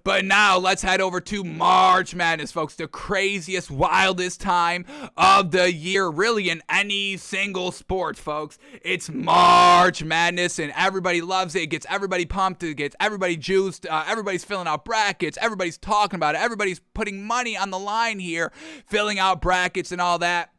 But now let's head over to March Madness, folks. The craziest, wildest time of the year, really, in any single sport, folks. It's March Madness, and everybody loves it. It gets everybody pumped. It gets everybody juiced. Everybody's filling out brackets. Everybody's talking about it. Everybody's putting money on the line here, filling out brackets and all that.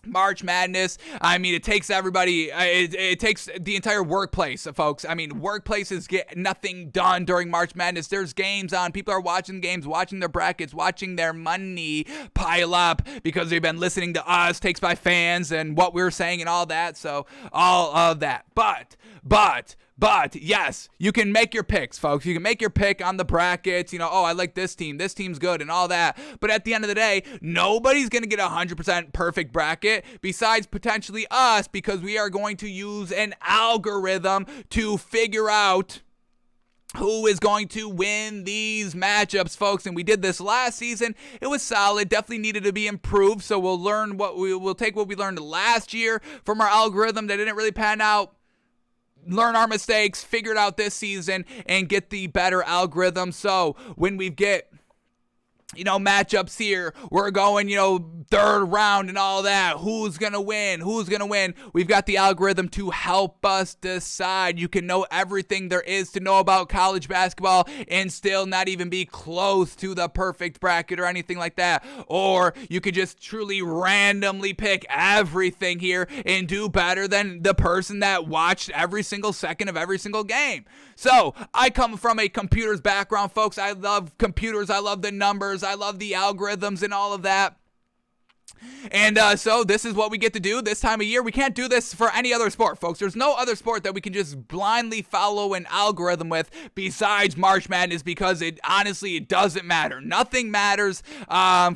March Madness, I mean, it takes everybody, it takes the entire workplace, folks. I mean, workplaces get nothing done during March Madness. There's games on. People are watching games, watching their brackets, watching their money pile up because they've been listening to us, Takes by Fans, and what we're saying and all that. So, all of that. But, yes, you can make your picks, folks. You can make your pick on the brackets. Oh, I like this team. This team's good and all that. But at the end of the day, nobody's going to get a 100% perfect bracket besides potentially us, because we are going to use an algorithm to figure out who is going to win these matchups, folks. And we did this last season. It was solid. Definitely needed to be improved. So we'll take what we learned last year from our algorithm that didn't really pan out, learn our mistakes, figure it out this season, and get the better algorithm. So when we get matchups here, we're going, third round and all that. Who's going to win? We've got the algorithm to help us decide. You can know everything there is to know about college basketball and still not even be close to the perfect bracket or anything like that. Or you could just truly randomly pick everything here and do better than the person that watched every single second of every single game. So I come from a computers background, folks. I love computers. I love the numbers. I love the algorithms and all of that. And so this is what we get to do this time of year. We can't do this for any other sport, folks. There's no other sport that we can just blindly follow an algorithm with besides March Madness, because it doesn't matter. Nothing matters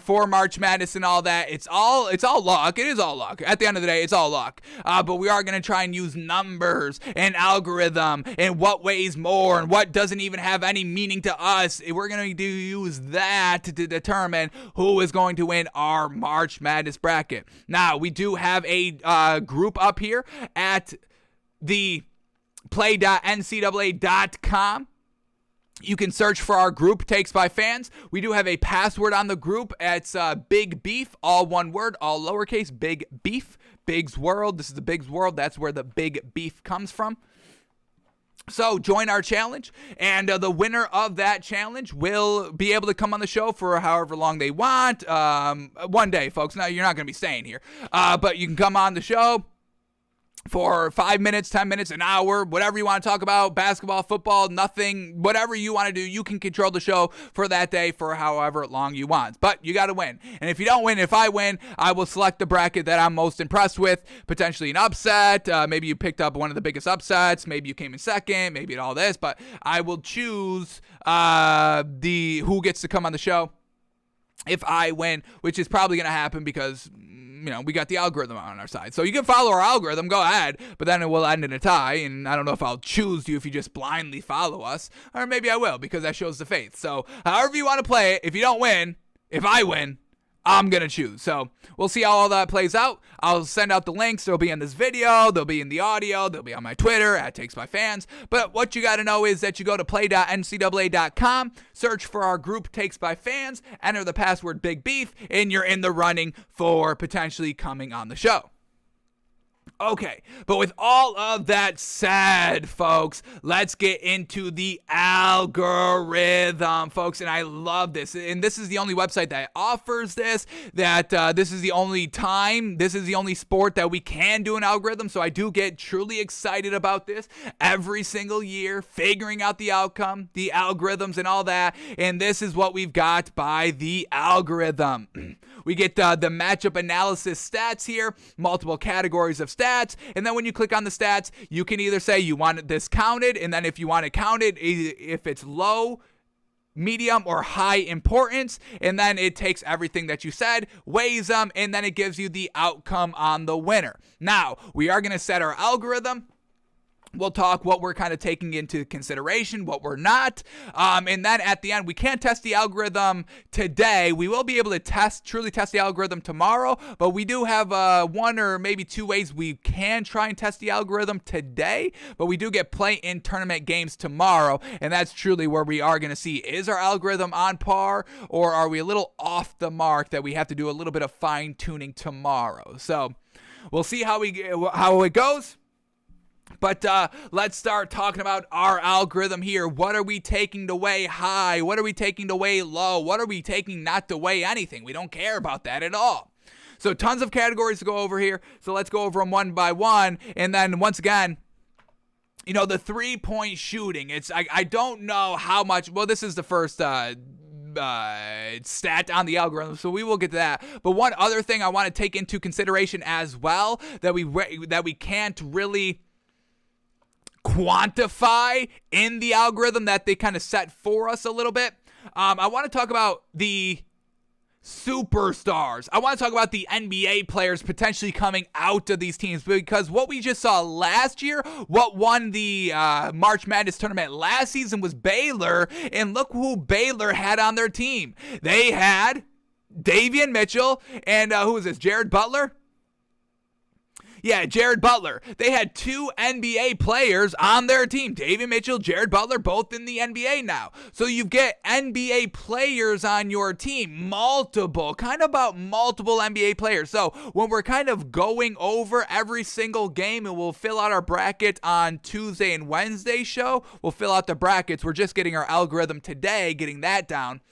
for March Madness and all that. It's all luck. It is all luck. At the end of the day, it's all luck. But we are going to try and use numbers and algorithm and what weighs more and what doesn't even have any meaning to us. We're going to use that to determine who is going to win our March Madness bracket. Now, we do have a group up here at the play.ncaa.com. You can search for our group, Takes by Fans. We do have a password on the group. It's Big Beef, all one word, all lowercase, Big Beef, Big's World. This is the Big's World. That's where the Big Beef comes from. So join our challenge, and the winner of that challenge will be able to come on the show for however long they want. One day, folks. Now, you're not going to be staying here, but you can come on the show for 5 minutes, 10 minutes, an hour, whatever you want to talk about, basketball, football, nothing, whatever you want to do. You can control the show for that day for however long you want. But you got to win. And if you don't win, if I win, I will select the bracket that I'm most impressed with, potentially an upset. Maybe you picked up one of the biggest upsets. Maybe you came in second. Maybe all this. But I will choose who gets to come on the show if I win, which is probably going to happen because we got the algorithm on our side. So you can follow our algorithm, go ahead, but then it will end in a tie, and I don't know if I'll choose you if you just blindly follow us, or maybe I will, because that shows the faith. So however you want to play it, if you don't win, if I win, I'm going to choose. So we'll see how all that plays out. I'll send out the links. They'll be in this video. They'll be in the audio. They'll be on my Twitter, @TakesByFans. But what you got to know is that you go to play.ncaa.com, search for our group Takes by Fans, enter the password Big Beef, and you're in the running for potentially coming on the show. Okay, but with all of that said, folks, let's get into the algorithm, folks, and I love this, and this is the only website that offers this, this is the only sport that we can do an algorithm, so I do get truly excited about this every single year, figuring out the outcome, the algorithms, and all that, and this is what we've got by the algorithm. We get the matchup analysis stats here, multiple categories of stats, and then when you click on the stats, you can either say you want this counted, and then if you want it counted, if it's low, medium, or high importance, and then it takes everything that you said, weighs them, and then it gives you the outcome on the winner. Now, we are going to set our algorithm We'll talk what we're kind of taking into consideration, what we're not. And then at the end, we can't test the algorithm today. We will be able to truly test the algorithm tomorrow, but we do have one or maybe two ways we can try and test the algorithm today. But we do get play-in tournament games tomorrow, and that's truly where we are going to see, is our algorithm on par, or are we a little off the mark that we have to do a little bit of fine-tuning tomorrow. So we'll see how it goes. But let's start talking about our algorithm here. What are we taking to weigh high? What are we taking to weigh low? What are we taking not to weigh anything? We don't care about that at all. So tons of categories to go over here. So let's go over them one by one. And then once again, the 3-point shooting. I don't know how much. Well, this is the first stat on the algorithm, so we will get to that. But one other thing I want to take into consideration as well that we can't really quantify in the algorithm that they kind of set for us a little bit. I want to talk about the superstars. I want to talk about the NBA players potentially coming out of these teams, because what we just saw last year, what won the March Madness tournament last season was Baylor, and look who Baylor had on their team. They had Davion Mitchell and who was this, Jared Butler? Yeah, Jared Butler. They had two NBA players on their team. Davion Mitchell, Jared Butler, both in the NBA now. So you get NBA players on your team. Multiple NBA players. So when we're kind of going over every single game, and we'll fill out our bracket on Tuesday and Wednesday show, we'll fill out the brackets. We're just getting our algorithm today, getting that down.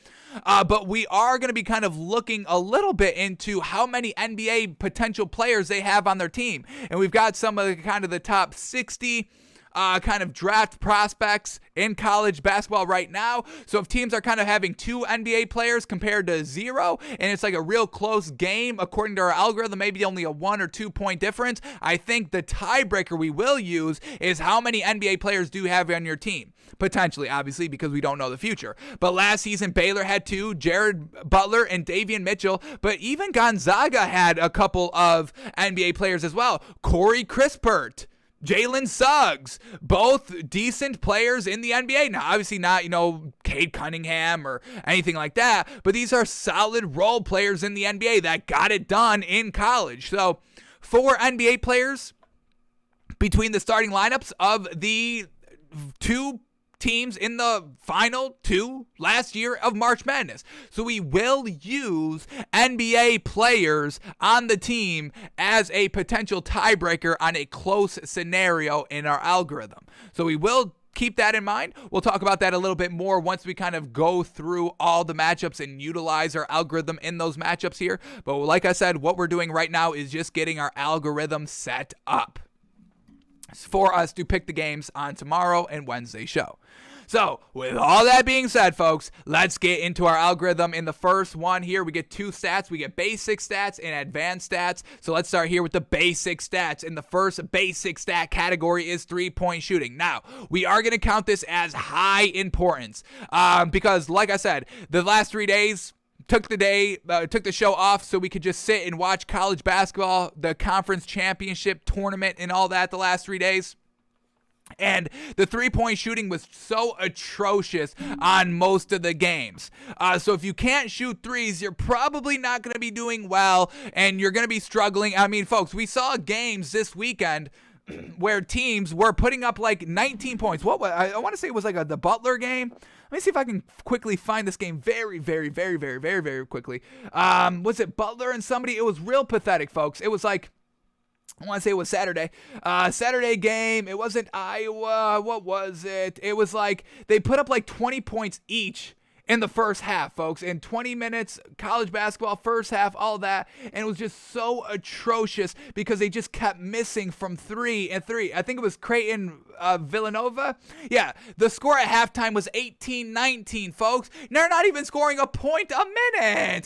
But we are going to be kind of looking a little bit into how many NBA potential players they have on their team. And we've got some of the top 60 kind of draft prospects in college basketball right now. So if teams are kind of having two NBA players compared to 0, and it's like a real close game according to our algorithm, maybe only a 1 or 2 point difference, I think the tiebreaker we will use is how many NBA players do you have on your team. Potentially, obviously, because we don't know the future. But last season, Baylor had two, Jared Butler and Davion Mitchell. But even Gonzaga had a couple of NBA players as well. Corey Crispert, Jalen Suggs, both decent players in the NBA. Now, obviously not, Cade Cunningham or anything like that, but these are solid role players in the NBA that got it done in college. So 4 NBA players between the starting lineups of the two teams in the final 2 last year of March Madness. So we will use NBA players on the team as a potential tiebreaker on a close scenario in our algorithm. So we will keep that in mind. We'll talk about that a little bit more once we kind of go through all the matchups and utilize our algorithm in those matchups here. But like I said, what we're doing right now is just getting our algorithm set up for us to pick the games on tomorrow and Wednesday show. So, with all that being said, folks, let's get into our algorithm. In the first one here, we get 2 stats. We get basic stats and advanced stats. So, let's start here with the basic stats. And the first basic stat category is 3-point shooting. Now, we are going to count this as high importance because, like I said, the last 3 days, took the show off so we could just sit and watch college basketball, the conference championship tournament and all that the last 3 days. And the 3-point shooting was so atrocious on most of the games. So if you can't shoot threes, you're probably not going to be doing well, and you're going to be struggling. I mean, folks, we saw games this weekend where teams were putting up like 19 points. I want to say it was like the Butler game. Let me see if I can quickly find this game very, very, very, very, very, very quickly. Was it Butler and somebody? It was real pathetic, folks. It was like, I want to say it was Saturday. Saturday game. It wasn't Iowa. What was it? It was like they put up like 20 points each in the first half, folks. In 20 minutes, college basketball, first half, all that. And it was just so atrocious because they just kept missing from 3 and 3. I think it was Creighton Villanova. Yeah, the score at halftime was 18-19, folks. They're not even scoring a point a minute.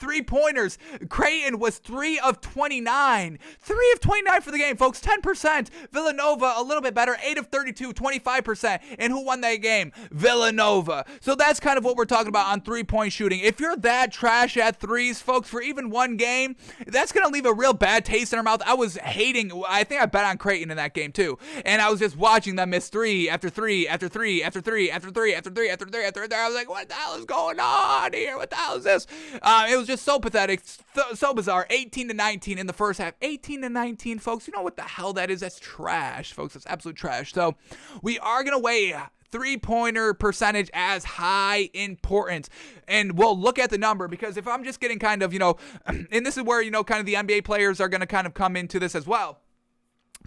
3-pointers. Creighton was 3 of 29. 3 of 29 for the game, folks. 10%. Villanova, a little bit better. 8 of 32, 25%. And who won that game? Villanova. So that's kind of what we're talking about on three-point shooting. If you're that trash at threes, folks, for even one game, that's going to leave a real bad taste in our mouth. I was hating, I think I bet on Creighton in that game too, and I was just watching them miss three after three after three after three after three after three after three after three. I was like, what the hell is going on here? What the hell is this? It was just so pathetic, so bizarre. 18-19 in the first half. 18-19, folks. You know what the hell that is? That's trash, folks. That's absolute trash. So we are going to weigh three-pointer percentage as high importance. And we'll look at the number, because if I'm just getting kind of, and this is where, kind of the NBA players are going to kind of come into this as well.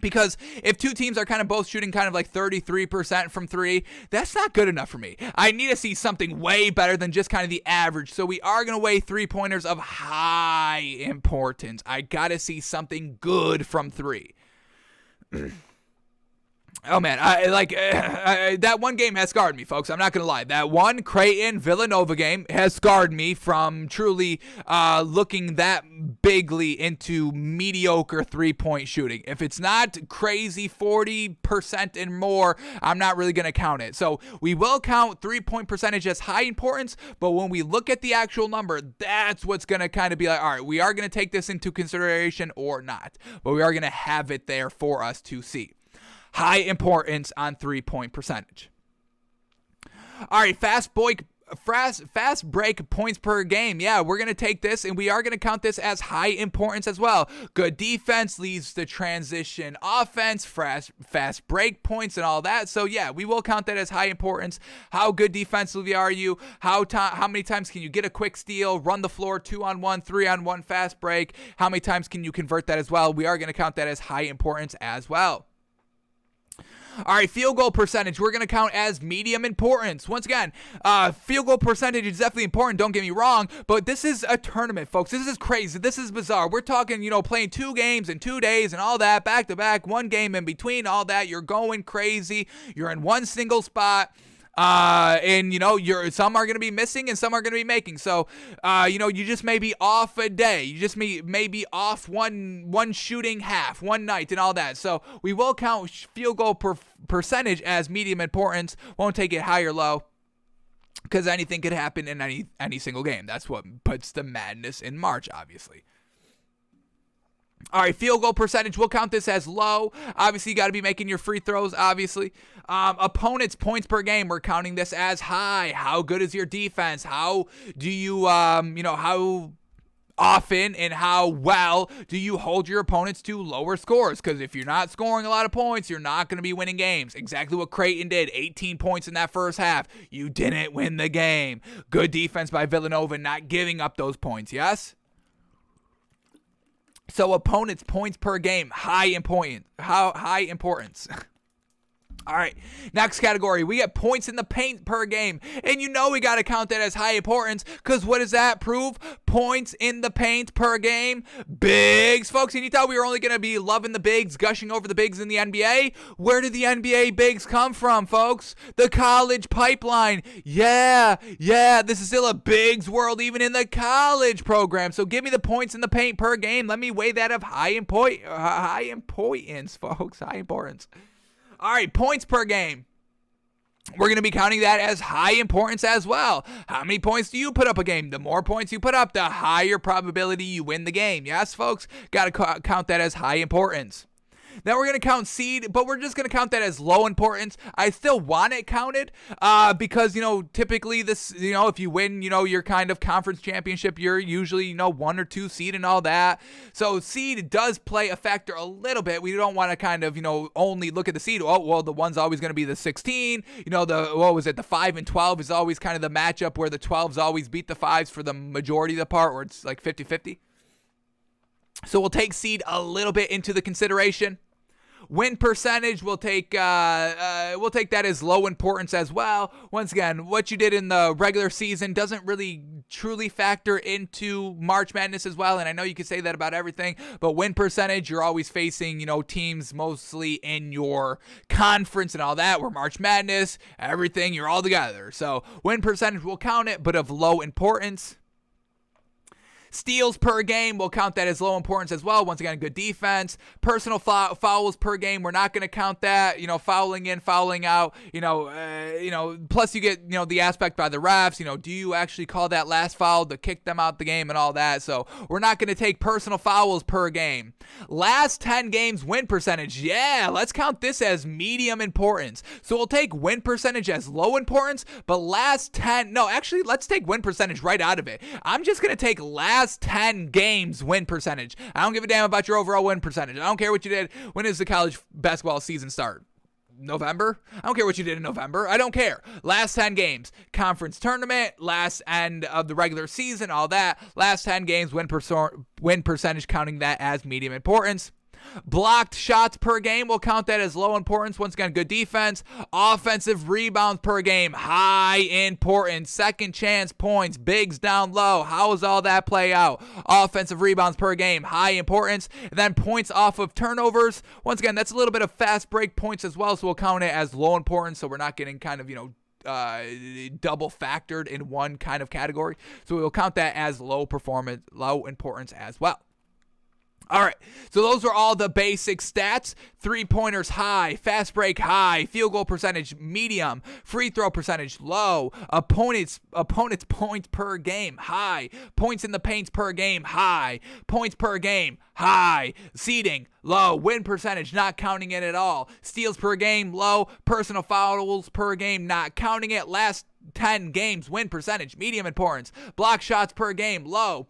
Because if two teams are kind of both shooting kind of like 33% from three, that's not good enough for me. I need to see something way better than just kind of the average. So we are going to weigh three-pointers of high importance. I got to see something good from three. Oh, man, that one game has scarred me, folks. I'm not going to lie. That one Creighton-Villanova game has scarred me from truly looking that bigly into mediocre three-point shooting. If it's not crazy 40% and more, I'm not really going to count it. So we will count three-point percentage as high importance, but when we look at the actual number, that's what's going to kind of be like, all right, we are going to take this into consideration or not, but we are going to have it there for us to see. High importance on three-point percentage. All right, fast break points per game. Yeah, we're going to take this, and we are going to count this as high importance as well. Good defense leads to transition offense, fast break points, and all that. So, yeah, we will count that as high importance. How good defensively are you? How many times can you get a quick steal, run the floor 2-on-1, 3-on-1 fast break? How many times can you convert that as well? We are going to count that as high importance as well. All right, field goal percentage, we're going to count as medium importance. Once again, field goal percentage is definitely important, don't get me wrong, but this is a tournament, folks. This is crazy. This is bizarre. We're talking, playing 2 games in 2 days and all that, back-to-back, 1 game in between, all that. You're going crazy. You're in one single spot. And some are going to be missing and some are going to be making. So, you just may be off a day. You just may be off one shooting half, one night and all that. So we will count field goal percentage as medium importance. Won't take it high or low, because anything could happen in any single game. That's what puts the madness in March, obviously. All right, field goal percentage, we'll count this as low. Obviously, you got to be making your free throws, obviously. Opponents' points per game, we're counting this as high. How good is your defense? How do you, how often and how well do you hold your opponents to lower scores? Because if you're not scoring a lot of points, you're not going to be winning games. Exactly what Creighton did, 18 points in that first half. You didn't win the game. Good defense by Villanova, not giving up those points, yes? So opponents' points per game, high importance. All right, next category, we get points in the paint per game. And we got to count that as high importance, because what does that prove? Points in the paint per game. Bigs, folks, and you thought we were only going to be loving the bigs, gushing over the bigs in the NBA? Where did the NBA bigs come from, folks? The college pipeline. Yeah, this is still a bigs world, even in the college program. So give me the points in the paint per game. Let me weigh that of high importance, folks, high importance. All right, points per game. We're going to be counting that as high importance as well. How many points do you put up a game? The more points you put up, the higher probability you win the game. Yes, folks? Got to count that as high importance. Then we're going to count seed, but we're just going to count that as low importance. I still want it counted because, typically this, if you win, your kind of conference championship, you're usually, 1 or 2 seed and all that. So seed does play a factor a little bit. We don't want to kind of, only look at the seed. Oh, well, the one's always going to be the 16. The 5 and 12 is always kind of the matchup where the 12s always beat the 5s for the majority of the part, where it's like 50-50. So we'll take seed a little bit into the consideration. Win percentage, we'll take that as low importance as well. Once again, what you did in the regular season doesn't really truly factor into March Madness as well. And I know you can say that about everything, but win percentage, you're always facing, teams mostly in your conference and all that. Where March Madness, everything, you're all together. So win percentage, we'll count it, but of low importance. Steals per game, we'll count that as low importance as well. Once again, good defense. Personal fouls per game, we're not going to count that. Fouling in, fouling out. Plus you get the aspect by the refs. Do you actually call that last foul to kick them out the game and all that? So we're not going to take personal fouls per game. Last 10 games win percentage. Yeah, let's count this as medium importance. So we'll take win percentage as low importance, but let's take win percentage right out of it. I'm just going to take last 10 games win percentage. I don't give a damn about your overall win percentage. I don't care what you did. When does the college basketball season start? November? I don't care what you did in November. I don't care. Last 10 games. Conference tournament, last end of the regular season, all that. Last 10 games, win percentage, counting that as medium importance. Blocked shots per game, we'll count that as low importance. Once again, good defense. Offensive rebounds per game, high importance. Second chance points, bigs down low. How does all that play out? Offensive rebounds per game, high importance. And then points off of turnovers. Once again, that's a little bit of fast break points as well, so we'll count it as low importance, so we're not getting kind of, double factored in one kind of category. So we'll count that as low importance as well. All right, so those are all the basic stats. 3-pointers high, fast break high, field goal percentage medium, free throw percentage low, opponent's points per game high, points in the paints per game high, points per game high, seeding low, win percentage not counting it at all, steals per game low, personal fouls per game not counting it, last 10 games win percentage medium importance, block shots per game low,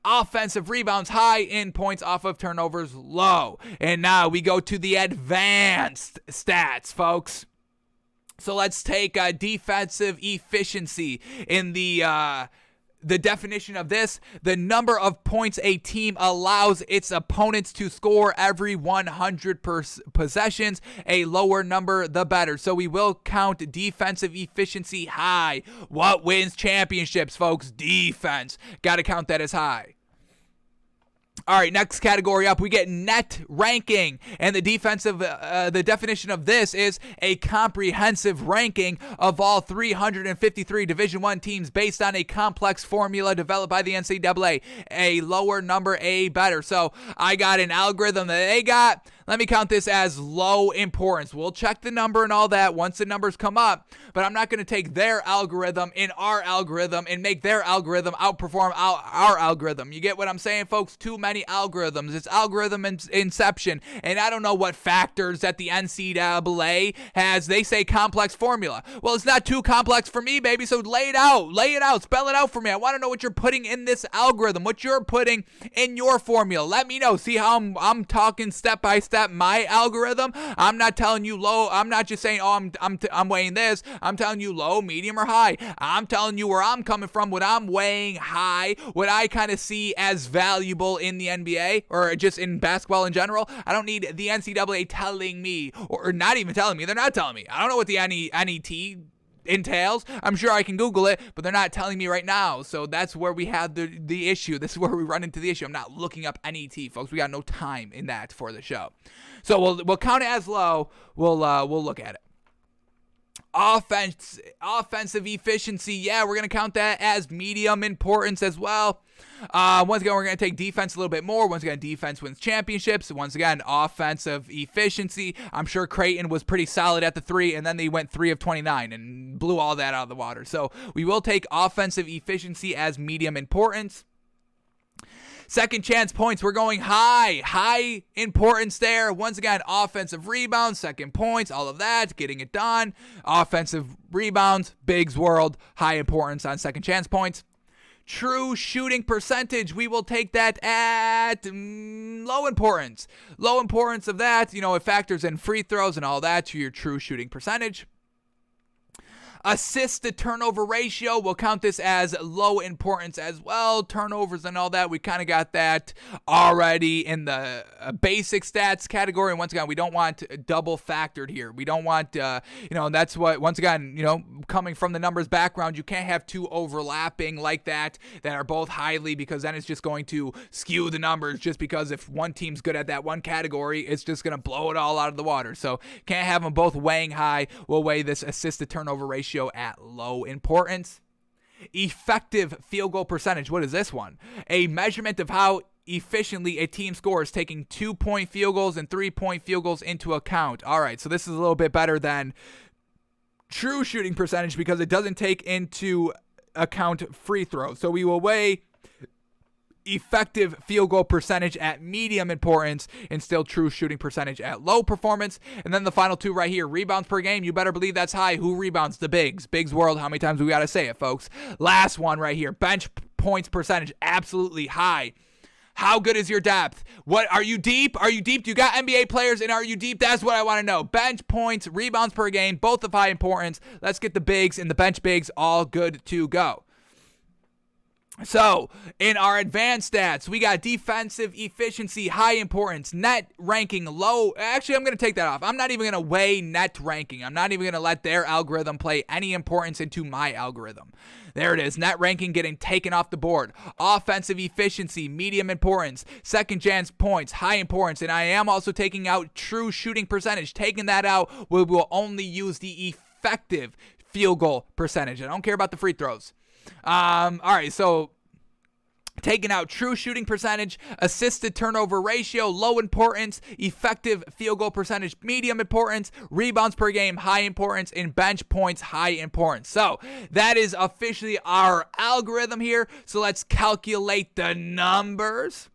offensive rebounds high, in points off of turnovers low. And now we go to the advanced stats, folks. So let's take defensive efficiency. In the definition of this, the number of points a team allows its opponents to score every 100 possessions. A lower number, the better. So we will count defensive efficiency high. What wins championships, folks? Defense. Got to count that as high. All right, next category up, we get net ranking, and the definition of this is a comprehensive ranking of all 353 Division I teams based on a complex formula developed by the NCAA. A lower number, a better. So I got an algorithm that they got. Let me count this as low importance. We'll check the number and all that once the numbers come up, but I'm not going to take their algorithm in our algorithm and make their algorithm outperform our algorithm. You get what I'm saying, folks? Too many algorithms. It's algorithm inception, and I don't know what factors that the NCAA has. They say complex formula. Well, it's not too complex for me, baby, so lay it out, spell it out for me. I want to know what you're putting in this algorithm, what you're putting in your formula. Let me know. See how I'm talking step by step my algorithm. I'm not telling you low. I'm not just saying, I'm weighing this. I'm telling you low, medium, or high. I'm telling you where I'm coming from, what I'm weighing high, what I kind of see as valuable in the NBA or just in basketball in general. I don't need the NCAA telling me, or not even telling me. They're not telling me. I don't know what the NET entails. I'm sure I can Google it, but they're not telling me right now. So that's where we have the issue. This is where we run into the issue. I'm not looking up NET, folks. We got no time in that for the show. So we'll count it as low. We'll look at it. Offensive efficiency, yeah, we're going to count that as medium importance as well. Once again, we're going to take defense a little bit more. Once again, defense wins championships. Once again, offensive efficiency. I'm sure Creighton was pretty solid at the 3, and then they went 3 of 29 and blew all that out of the water. So we will take offensive efficiency as medium importance. Second chance points, we're going high importance there. Once again, offensive rebounds, second points, all of that, getting it done. Offensive rebounds, bigs world, high importance on second chance points. True shooting percentage, we will take that at low importance. Low importance of that, it factors in free throws and all that to your true shooting percentage. Assist to turnover ratio, we'll count this as low importance as well. Turnovers and all that, we kind of got that already in the basic stats category. And once again, we don't want double factored here. We don't want, that's what, once again, coming from the numbers background, you can't have two overlapping like that are both highly, because then it's just going to skew the numbers, just because if one team's good at that one category, it's just going to blow it all out of the water. So can't have them both weighing high. We'll weigh this assist to turnover ratio at low importance. Effective field goal percentage. What is this one? A measurement of how efficiently a team scores, taking 2-point field goals and 3-point field goals into account. All right, so this is a little bit better than true shooting percentage because it doesn't take into account free throws. So we will weigh effective field goal percentage at medium importance and still true shooting percentage at low performance. And then the final two right here, rebounds per game. You better believe that's high. Who rebounds? The bigs. Bigs world. How many times we got to say it, folks? Last one right here, bench points percentage. Absolutely high. How good is your depth? What are you deep? Are you deep? Do you got NBA players and are you deep? That's what I want to know. Bench points, rebounds per game, both of high importance. Let's get the bigs and the bench bigs all good to go. So, in our advanced stats, we got defensive efficiency, high importance, net ranking, low. Actually, I'm going to take that off. I'm not even going to weigh net ranking. I'm not even going to let their algorithm play any importance into my algorithm. There it is. Net ranking getting taken off the board. Offensive efficiency, medium importance. Second chance points, high importance. And I am also taking out true shooting percentage. Taking that out, we will only use the effective field goal percentage. I don't care about the free throws. All right, so taking out true shooting percentage, assisted turnover ratio, low importance, effective field goal percentage, medium importance, rebounds per game, high importance, and bench points, high importance. So that is officially our algorithm here. So let's calculate the numbers.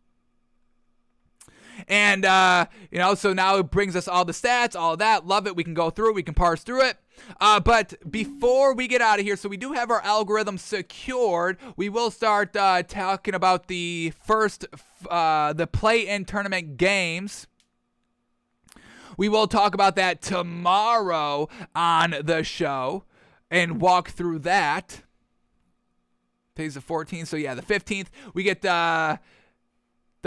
And, so now it brings us all the stats, all that. Love it. We can go through it. We can parse through it. But before we get out of here, so we do have our algorithm secured. We will start talking about the first, the play-in tournament games. We will talk about that tomorrow on the show and walk through that. Today's the 14th, so yeah, the 15th. We get the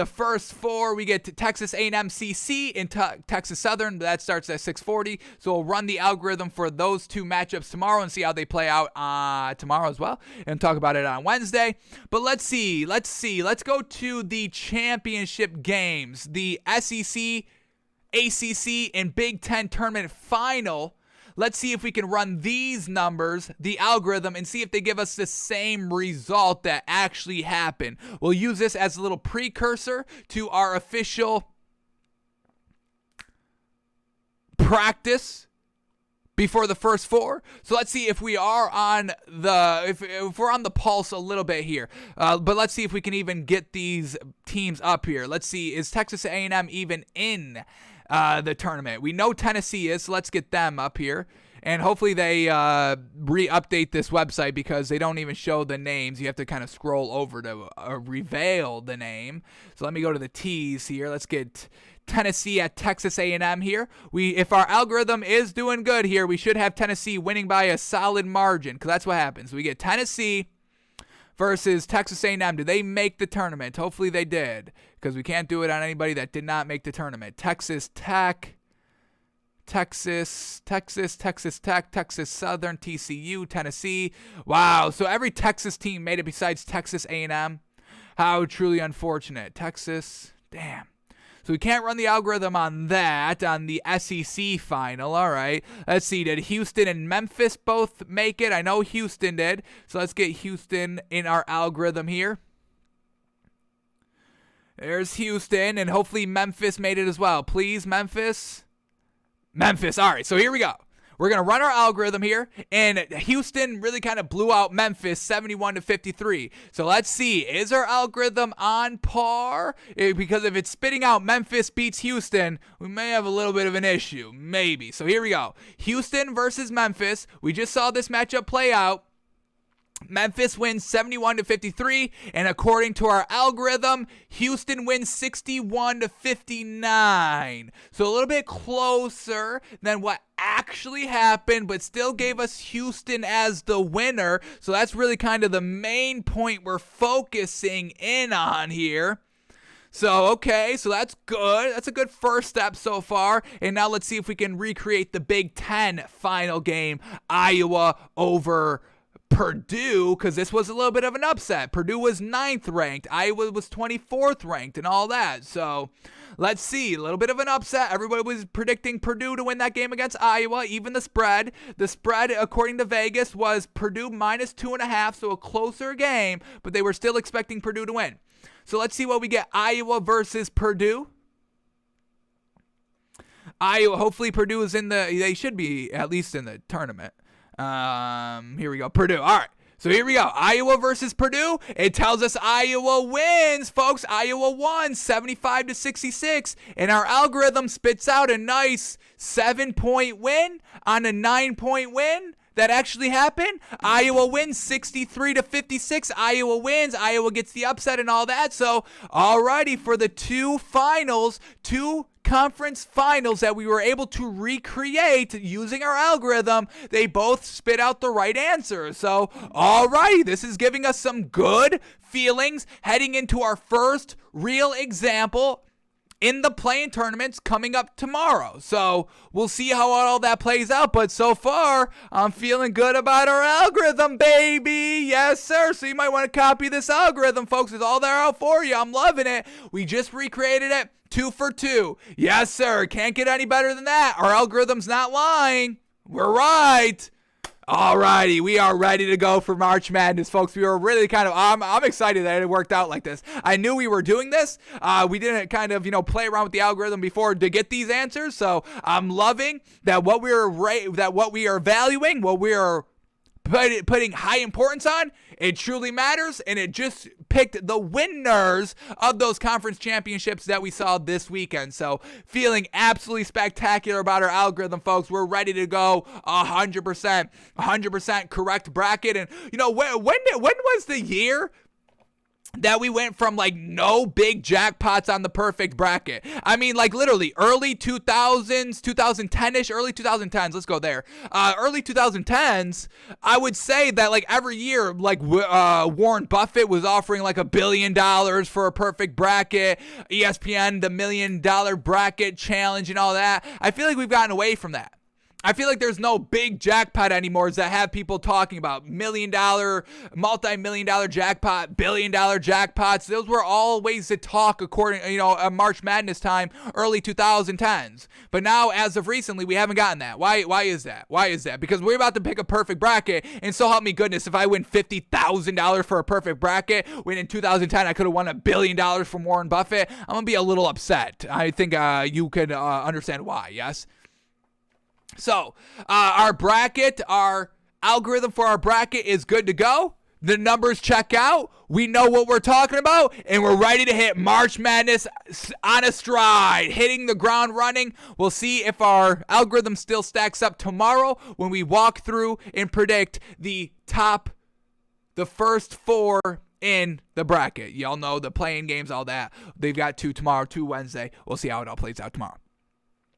first four. We get to Texas A&M CC and Texas Southern. That starts at 6:40. So we'll run the algorithm for those two matchups tomorrow and see how they play out tomorrow as well, and talk about it on Wednesday. But let's see. Let's go to the championship games. The SEC, ACC, and Big Ten tournament final. Let's see if we can run these numbers, the algorithm, and see if they give us the same result that actually happened. We'll use this as a little precursor to our official practice before the first four. So let's see if we are on the if we're on the pulse a little bit here. But let's see if we can even get these teams up here. Let's see, is Texas A&M even in the tournament? We know Tennessee is, so let's get them up here. And hopefully they re-update this website because they don't even show the names. You have to kind of scroll over to reveal the name. So let me go to the T's here. Let's get Tennessee at Texas A&M here. If our algorithm is doing good here, we should have Tennessee winning by a solid margin, because that's what happens. We get Tennessee versus Texas A&M. Did they make the tournament? Hopefully they did, because we can't do it on anybody that did not make the tournament. Texas Tech, Texas Tech, Texas Southern, TCU, Tennessee. Wow, so every Texas team made it besides Texas A&M. How truly unfortunate. Texas, damn. So we can't run the algorithm on that, on the SEC final. All right. Let's see. Did Houston and Memphis both make it? I know Houston did. So let's get Houston in our algorithm here. There's Houston, and hopefully Memphis made it as well. Please, Memphis. Memphis. All right. So here we go. We're going to run our algorithm here, and Houston really kind of blew out Memphis 71-53. So let's see, is our algorithm on par? Because if it's spitting out Memphis beats Houston, we may have a little bit of an issue, maybe. So here we go. Houston versus Memphis. We just saw this matchup play out. Memphis wins 71-53, and according to our algorithm, Houston wins 61-59. So a little bit closer than what actually happened, but still gave us Houston as the winner. So that's really kind of the main point we're focusing in on here. So, okay, so that's good. That's a good first step so far. And now let's see if we can recreate the Big Ten final game, Iowa over Purdue, because this was a little bit of an upset. Purdue was 9th ranked. Iowa was 24th ranked and all that. So let's see. A little bit of an upset. Everybody was predicting Purdue to win that game against Iowa. Even the spread. The spread, according to Vegas, was Purdue minus 2.5, so a closer game, but they were still expecting Purdue to win. So let's see what we get. Iowa versus Purdue. Iowa, hopefully Purdue is they should be at least in the tournament. Here we go. Purdue. All right. So here we go. Iowa versus Purdue. It tells us Iowa wins, folks. Iowa won 75-66. And our algorithm spits out a nice 7-point win on a 9-point win. That actually happened. Iowa wins 63-56. Iowa wins. Iowa gets the upset and all that. So, alrighty, for the two conference finals that we were able to recreate using our algorithm, they both spit out the right answer. So, alrighty, this is giving us some good feelings heading into our first real example in the play-in tournaments coming up tomorrow. So we'll see how all that plays out. But so far, I'm feeling good about our algorithm, baby. Yes, sir. So you might want to copy this algorithm, folks. It's all there out for you. I'm loving it. We just recreated it 2 for 2. Yes, sir. Can't get any better than that. Our algorithm's not lying. We're right. Alrighty, we are ready to go for March Madness, folks. We were really I'm excited that it worked out like this. I knew we were doing this. We didn't play around with the algorithm before to get these answers. So I'm loving that what we are valuing, what we are putting high importance on, it truly matters, and it just picked the winners of those conference championships that we saw this weekend. So feeling absolutely spectacular about our algorithm, folks. We're ready to go 100% correct bracket. And when was the year that we went from no big jackpots on the perfect bracket? I mean, literally early 2000s, 2010-ish, early 2010s. Let's go there. Early 2010s, I would say that every year, Warren Buffett was offering $1 billion for a perfect bracket. ESPN, the $1 million bracket challenge and all that. I feel like we've gotten away from that. I feel like there's no big jackpot anymore that have people talking about $1 million, multi-million-dollar jackpot, billion-dollar jackpots. Those were always the talk according, March Madness time, early 2010s. But now, as of recently, we haven't gotten that. Why is that? Why is that? Because we're about to pick a perfect bracket, and so help me goodness, if I win $50,000 for a perfect bracket, when in 2010 I could have won $1 billion from Warren Buffett, I'm going to be a little upset. I think you could understand why, yes? So, our algorithm for our bracket is good to go. The numbers check out. We know what we're talking about, and we're ready to hit March Madness on a stride, hitting the ground running. We'll see if our algorithm still stacks up tomorrow when we walk through and predict the first 4 in the bracket. Y'all know the playing games, all that. They've got 2 tomorrow, 2 Wednesday. We'll see how it all plays out tomorrow.